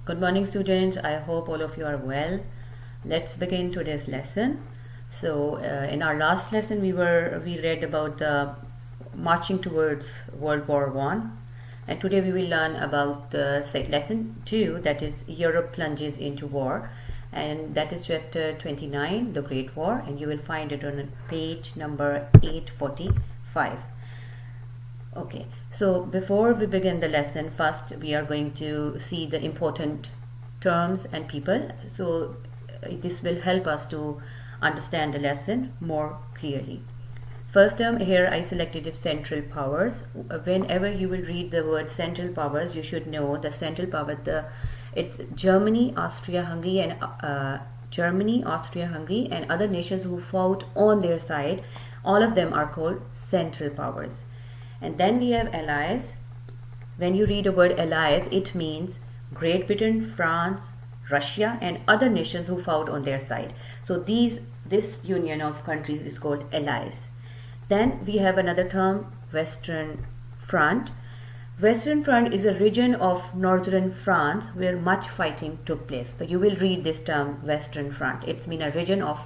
Good morning, students. I hope all of you are well. Let's begin today's lesson. So, in our last lesson, we read about the marching towards World War One, and today we will learn about the lesson 2, that is Europe plunges into war, and that is chapter 29, the Great War, and you will find it on page number 845. Okay, so before we begin the lesson, first we are going to see the important terms and people. So this will help us to understand the lesson more clearly. First term here I selected is central powers. Whenever you will read the word central powers, you should know the central power. It's Germany, Austria-Hungary, and other nations who fought on their side. All of them are called central powers. And then we have allies. When you read the word allies, it means Great Britain, France, Russia, and other nations who fought on their side. So this union of countries is called allies. Then we have another term, Western Front. Western Front is a region of northern France where much fighting took place. So you will read this term, Western Front. It means a region of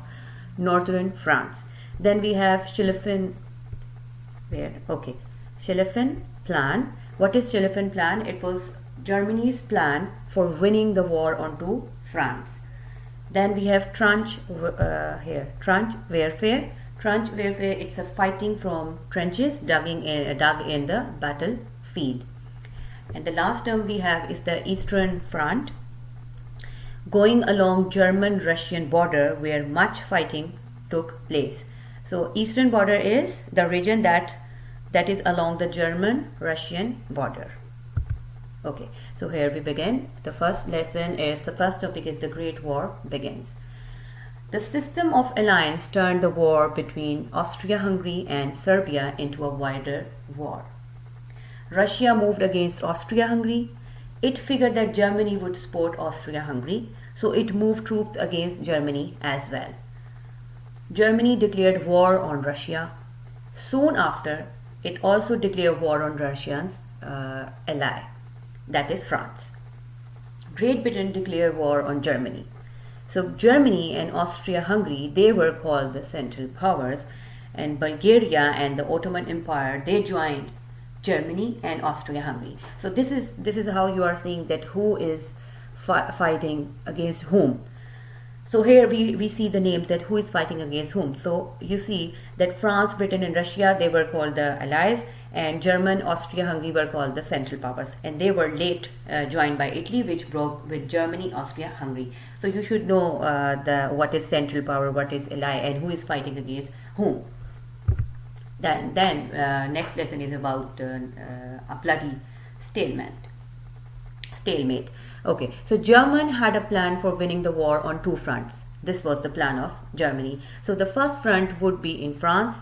northern France. Then we have Schlieffen Plan. What is Schlieffen Plan? It was Germany's plan for winning the war onto France. Then we have trench warfare. Trench warfare, it's a fighting from trenches dug in the battlefield. And the last term we have is the Eastern Front, going along German-Russian border where much fighting took place. So Eastern border is the region that is along the German-Russian border. Okay, so here we begin. The first topic is the Great War begins. The system of alliance turned the war between Austria-Hungary and Serbia into a wider war. Russia moved against Austria-Hungary. It figured that Germany would support Austria-Hungary, so it moved troops against Germany as well. Germany declared war on Russia. Soon after, it also declared war on Russia's ally, that is France. Great Britain declared war on Germany. So Germany and Austria-Hungary, they were called the Central Powers, and Bulgaria and the Ottoman Empire, they joined Germany and Austria-Hungary. So this is how you are seeing that who is fighting against whom. So here we see the names that who is fighting against whom. So you see that France, Britain, and Russia, they were called the allies, and German, Austria-Hungary were called the Central Powers, and they were late joined by Italy, which broke with Germany, Austria-Hungary. So you should know what is Central Power, what is ally, and who is fighting against whom. Then next lesson is about a bloody stalemate. Okay, so German had a plan for winning the war on two fronts. This was the plan of Germany. So the first front would be in France,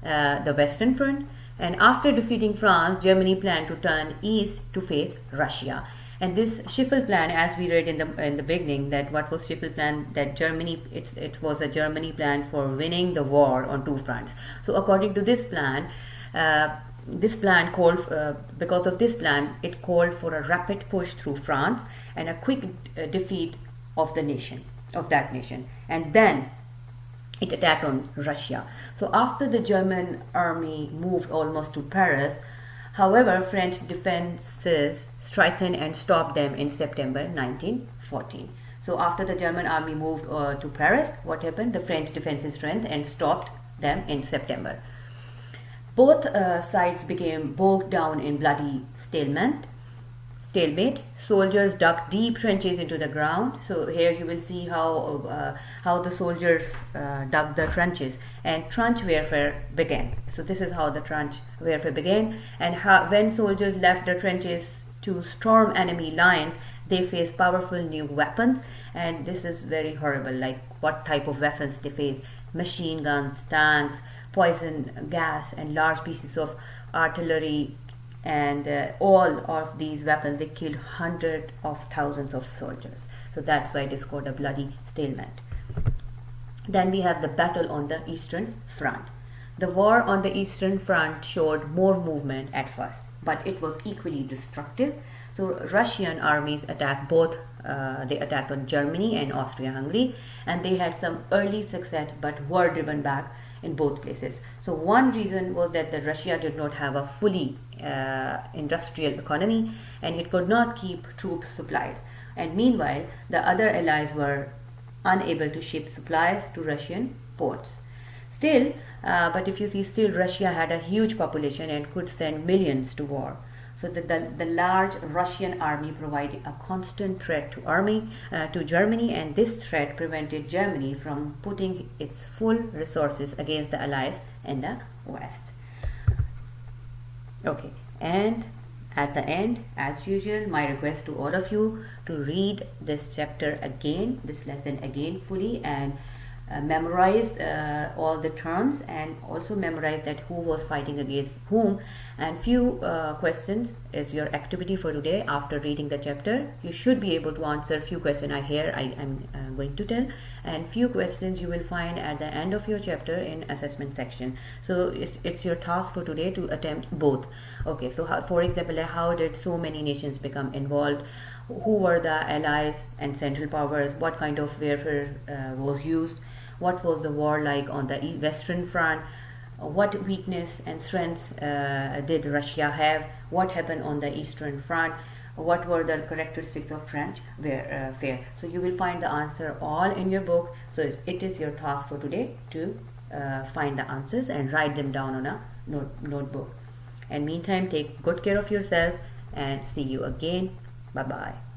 the Western Front, and after defeating France, Germany planned to turn east to face Russia. And this Schiffel plan, as we read in the beginning, that what was Schiffel plan? That Germany, it was a Germany plan for winning the war on two fronts. So according to this plan, because of this plan, it called for a rapid push through France and a quick defeat of that nation, and then it attacked on Russia. So after the German army moved almost to Paris, however, French defenses strengthened and stopped them in September 1914. So after the German army moved to Paris, what happened? The French defenses strengthened and stopped them in September. Both sides became bogged down in bloody stalemate. Soldiers dug deep trenches into the ground. So here you will see how the soldiers dug the trenches, and trench warfare began. So this is how the trench warfare began, and when soldiers left the trenches to storm enemy lines, they faced powerful new weapons, and this is very horrible. Like what type of weapons they face: machine guns, tanks, poison gas, and large pieces of artillery. And all of these weapons, they killed hundreds of thousands of soldiers. So that's why it is called a bloody stalemate. Then we have the battle on the Eastern Front. The war on the Eastern Front showed more movement at first. but it was equally destructive. So Russian armies attacked both, they attacked on Germany and Austria-Hungary, and they had some early success but were driven back in both places. So one reason was that the Russia did not have a fully industrial economy, and it could not keep troops supplied. And meanwhile, the other allies were unable to ship supplies to Russian ports. Still, but if you see, still Russia had a huge population and could send millions to war. So the large Russian army provided a constant threat to Germany, and this threat prevented Germany from putting its full resources against the Allies in the West. Okay, and at the end, as usual, my request to all of you to read this chapter again, this lesson again fully, and memorize all the terms, and also memorize that who was fighting against whom. And few questions is your activity for today. After reading the chapter, you should be able to answer few questions I am going to tell, and few questions you will find at the end of your chapter in assessment section. So it's your task for today to attempt both. Okay, so for example, how did so many nations become involved? Who were the allies and central powers? What kind of warfare was used? What was the war like on the Western Front? What weakness and strengths did Russia have? What happened on the Eastern Front? What were the characteristics of trench warfare? So you will find the answer all in your book. So it is your task for today to find the answers and write them down on a notebook. And meantime, take good care of yourself, and see you again. Bye bye.